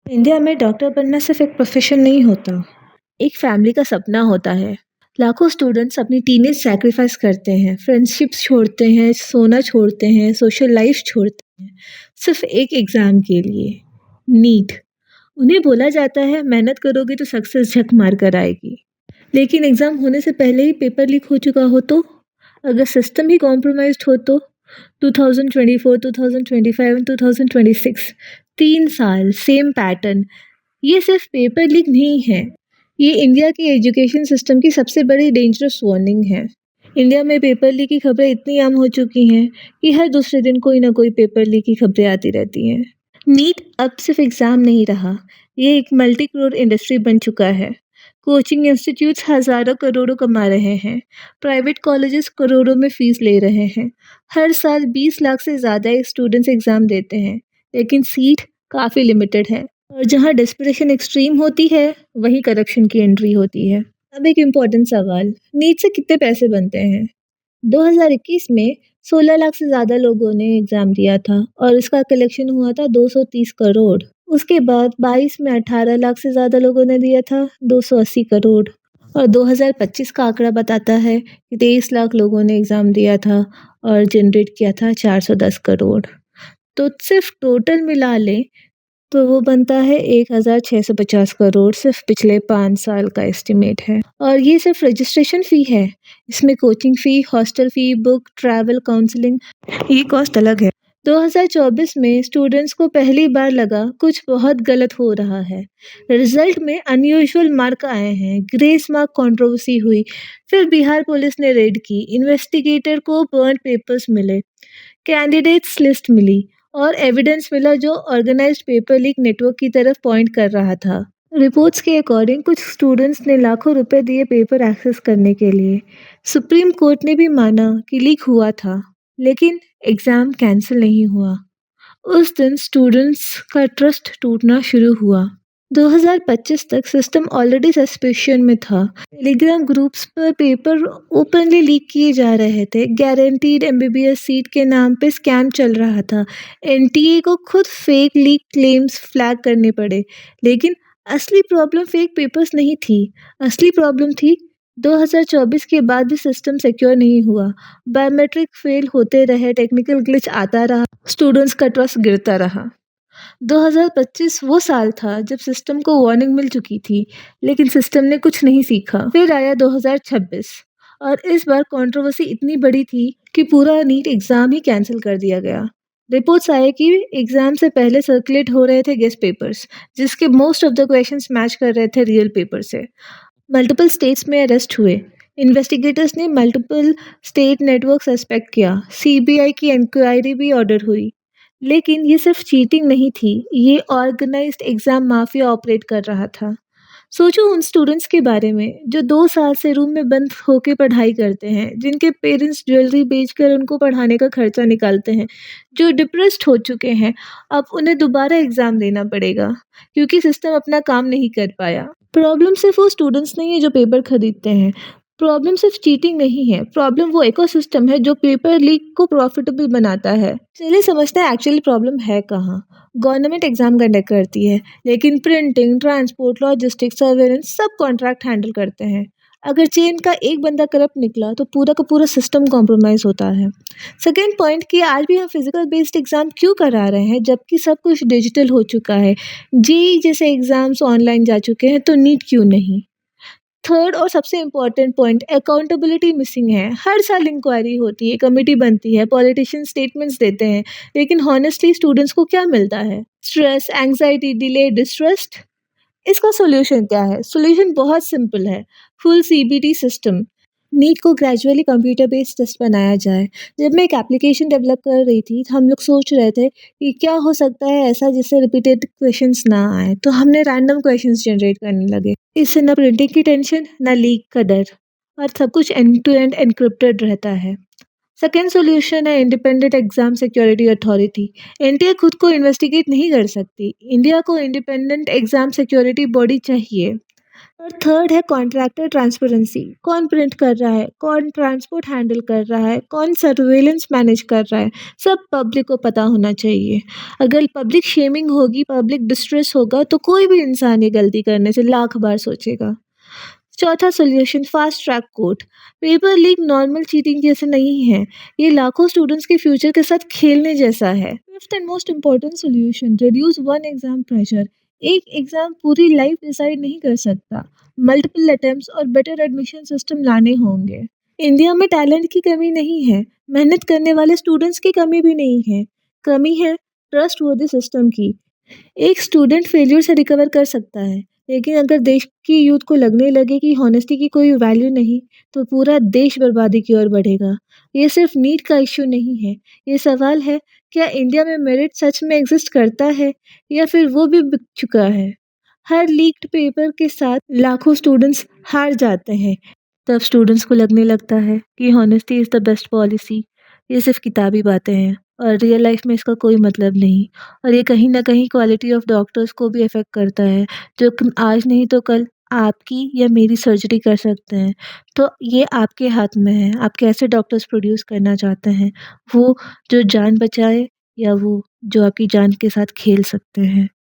India में doctor बनना सिर्फ एक प्रोफेशन नहीं होता, एक फैमिली का सपना होता है। लाखों स्टूडेंट्स अपनी टीनेज सैक्रिफाइस करते हैं, फ्रेंडशिप्स छोड़ते हैं, सोना छोड़ते हैं, सोशल लाइफ छोड़ते हैं, सिर्फ एक एग्ज़ाम के लिए, नीट। उन्हें बोला जाता है मेहनत करोगे तो सक्सेस झक मार कर आएगी। लेकिन एग्ज़ाम होने से पहले ही पेपर लीक हो चुका हो तो? अगर सिस्टम ही कॉम्प्रोमाइज़्ड हो तो? 2024, 2025 एंड 2026 3 साल सेम पैटर्न। ये सिर्फ पेपर लीक नहीं है, ये इंडिया के एजुकेशन सिस्टम की सबसे बड़ी डेंजरस वार्निंग है। इंडिया में पेपर लीक की खबरें इतनी आम हो चुकी हैं कि हर दूसरे दिन कोई ना कोई पेपर लीक की खबरें आती रहती हैं। नीट अब सिर्फ एग्ज़ाम नहीं रहा, ये एक मल्टी करोड़ इंडस्ट्री बन चुका है। कोचिंग इंस्टीट्यूट्स हज़ारों करोड़ों कमा रहे हैं, प्राइवेट कॉलेजेस करोड़ों में फ़ीस ले रहे हैं। हर साल 20 लाख से ज़्यादा स्टूडेंट्स एग्ज़ाम देते हैं, लेकिन सीट काफ़ी लिमिटेड है। और जहाँ डेस्परेशन एक्सट्रीम होती है, वहीं करप्शन की एंट्री होती है। अब एक इम्पोर्टेंट सवाल, नीट से कितने पैसे बनते हैं? 2021 में 16 लाख से ज़्यादा लोगों ने एग्ज़ाम दिया था और इसका कलेक्शन हुआ था 230 करोड़। उसके बाद 22 में 18 लाख से ज़्यादा लोगों ने दिया था 280 करोड़। और 2025 का आंकड़ा बताता है कि 23 लाख लोगों ने एग्ज़ाम दिया था और जनरेट किया था 410 करोड़। तो सिर्फ टोटल मिला लें तो वो बनता है 1650 करोड़, सिर्फ पिछले 5 साल का एस्टिमेट है। और ये सिर्फ रजिस्ट्रेशन फ़ी है, इसमें coaching fee, hostel fee, book, travel, counselling ये कॉस्ट अलग है। 2024 में स्टूडेंट्स को पहली बार लगा कुछ बहुत गलत हो रहा है। रिजल्ट में अनयूजुअल मार्क आए हैं, ग्रेस मार्क कंट्रोवर्सी हुई, फिर बिहार पुलिस ने रेड की, इन्वेस्टिगेटर को बर्न्ड पेपर्स मिले, कैंडिडेट्स लिस्ट मिली और एविडेंस मिला जो ऑर्गेनाइज्ड पेपर लीक नेटवर्क की तरफ पॉइंट कर रहा था। रिपोर्ट्स के अकॉर्डिंग कुछ स्टूडेंट्स ने लाखों रुपए दिए पेपर एक्सेस करने के लिए। सुप्रीम कोर्ट ने भी माना कि लीक हुआ था, लेकिन एग्ज़ाम कैंसिल नहीं हुआ। उस दिन स्टूडेंट्स का ट्रस्ट टूटना शुरू हुआ। 2025 तक सिस्टम ऑलरेडी सस्पेंशन में था। टेलीग्राम ग्रुप्स पर पेपर ओपनली लीक किए जा रहे थे। गारंटीड एमबीबीएस सीट के नाम पे स्कैम चल रहा था। एनटीए को खुद फेक लीक क्लेम्स फ्लैग करने पड़े। लेकिन असली प्रॉब्लम फेक पेपर्स नहीं थी। असली प्रॉब्लम थी 2024 के बाद भी सिस्टम सिक्योर नहीं हुआ। बायोमेट्रिक फेल होते रहे, टेक्निकल ग्लिच आता रहा, स्टूडेंट्स का ट्रस्ट गिरता रहा। 2025 वो साल था जब सिस्टम को वार्निंग मिल चुकी थी, लेकिन सिस्टम ने कुछ नहीं सीखा। फिर आया 2026 और इस बार कंट्रोवर्सी इतनी बड़ी थी कि पूरा नीट एग्ज़ाम ही कैंसिल कर दिया गया। रिपोर्ट्स आए कि एग्ज़ाम से पहले सर्कुलेट हो रहे थे गेस्ट पेपर्स, जिसके most of the questions match कर रहे थे रियल पेपर से। मल्टीपल स्टेट्स में अरेस्ट हुए। इन्वेस्टिगेटर्स ने मल्टीपल स्टेट नेटवर्क सस्पेक्ट किया। सीबीआई की इंक्वायरी भी ऑर्डर हुई। लेकिन ये सिर्फ चीटिंग नहीं थी, ये ऑर्गेनाइज्ड एग्ज़ाम माफिया ऑपरेट कर रहा था। सोचो उन स्टूडेंट्स के बारे में जो 2 साल से रूम में बंद होके पढ़ाई करते हैं, जिनके पेरेंट्स ज्वेलरी बेचकर उनको पढ़ाने का खर्चा निकालते हैं, जो डिप्रेस्ड हो चुके हैं। अब उन्हें दोबारा एग्ज़ाम देना पड़ेगा क्योंकि सिस्टम अपना काम नहीं कर पाया। प्रॉब्लम सिर्फ वो स्टूडेंट्स नहीं है जो पेपर खरीदते हैं। प्रॉब्लम सिर्फ चीटिंग नहीं है, प्रॉब्लम वो इकोसिस्टम है जो पेपर लीक को प्रॉफिटेबल बनाता है। चलिए समझते हैं एक्चुअली प्रॉब्लम है कहाँ। गवर्नमेंट एग्जाम कंडक्ट करती है, लेकिन प्रिंटिंग, ट्रांसपोर्ट, लॉजिस्टिक्स, सर्वेलेंस सब कॉन्ट्रैक्ट हैंडल करते हैं। अगर चेन का एक बंदा करप्ट निकला तो पूरा का पूरा सिस्टम कॉम्प्रोमाइज होता है। सेकेंड पॉइंट कि आज भी हम फिजिकल बेस्ड एग्जाम क्यों करा रहे हैं जबकि सब कुछ डिजिटल हो चुका है। जेई जैसे एग्जाम्स ऑनलाइन जा चुके हैं तो नीट क्यों नहीं। थर्ड और सबसे इम्पोर्टेंट पॉइंट, अकाउंटेबिलिटी मिसिंग है। हर साल इंक्वायरी होती है, कमेटी बनती है, पॉलिटिशियन स्टेटमेंट्स देते हैं, लेकिन हॉनेस्टली स्टूडेंट्स को क्या मिलता है? Stress, anxiety, delay, distrust. इसका सॉल्यूशन क्या है? सॉल्यूशन बहुत सिंपल है, फुल सीबीटी सिस्टम। नीट को ग्रेजुअली कंप्यूटर बेस्ड टेस्ट बनाया जाए। जब मैं एक एप्लीकेशन डेवलप कर रही थी तो हम लोग सोच रहे थे कि क्या हो सकता है ऐसा जिससे रिपीटेड क्वेश्चंस ना आए, तो हमने रैंडम क्वेश्चंस जनरेट करने लगे। इससे ना प्रिंटिंग की टेंशन, ना लीक का डर, और सब कुछ एंड टू एंड एनक्रिप्टेड रहता है। सेकेंड सॉल्यूशन है independent exam security authority. NTA खुद को इन्वेस्टिगेट नहीं कर सकती, इंडिया को इंडिपेंडेंट एग्जाम सिक्योरिटी बॉडी चाहिए। और थर्ड है कॉन्ट्रैक्टर ट्रांसपेरेंसी। कौन प्रिंट कर रहा है, कौन ट्रांसपोर्ट हैंडल कर रहा है, कौन सर्वेलेंस मैनेज कर रहा है, सब पब्लिक को पता होना चाहिए। अगर पब्लिक शेमिंग होगी, पब्लिक डिस्ट्रेस होगा तो कोई भी इंसान ये गलती करने से लाख बार सोचेगा। चौथा solution fast track court. Paper leak normal cheating जैसे नहीं है, ये लाखों स्टूडेंट्स के फ्यूचर के साथ खेलने जैसा है। Fifth and most important solution reduce one exam pressure. एक एग्जाम पूरी लाइफ डिसाइड नहीं कर सकता, मल्टीपल अटेम्प्ट्स और बेटर एडमिशन सिस्टम लाने होंगे। इंडिया में टैलेंट की कमी नहीं है, मेहनत करने वाले स्टूडेंट्स की कमी भी नहीं है, कमी है ट्रस्ट वर्दी सिस्टम की। एक स्टूडेंट फेल्यूर से रिकवर कर सकता है, लेकिन अगर देश की यूथ को लगने लगे कि हॉनेस्टी की कोई वैल्यू नहीं, तो पूरा देश बर्बादी की ओर बढ़ेगा। ये सिर्फ नीट का इश्यू नहीं है, ये सवाल है क्या इंडिया में मेरिट सच में एग्जिस्ट करता है या फिर वो भी बिक चुका है। हर लीक्ड पेपर के साथ लाखों स्टूडेंट्स हार जाते हैं। तब स्टूडेंट्स को लगने लगता है कि honesty is the best policy. ये सिर्फ किताबी बातें हैं और रियल लाइफ में इसका कोई मतलब नहीं। और ये कहीं न कहीं क्वालिटी ऑफ डॉक्टर्स को भी अफ़ेक्ट करता है, जो कि आज नहीं तो कल आपकी या मेरी सर्जरी कर सकते हैं। तो ये आपके हाथ में है, आप कैसे डॉक्टर्स प्रोड्यूस करना चाहते हैं। वो जो जान बचाए या वो जो आपकी जान के साथ खेल सकते हैं।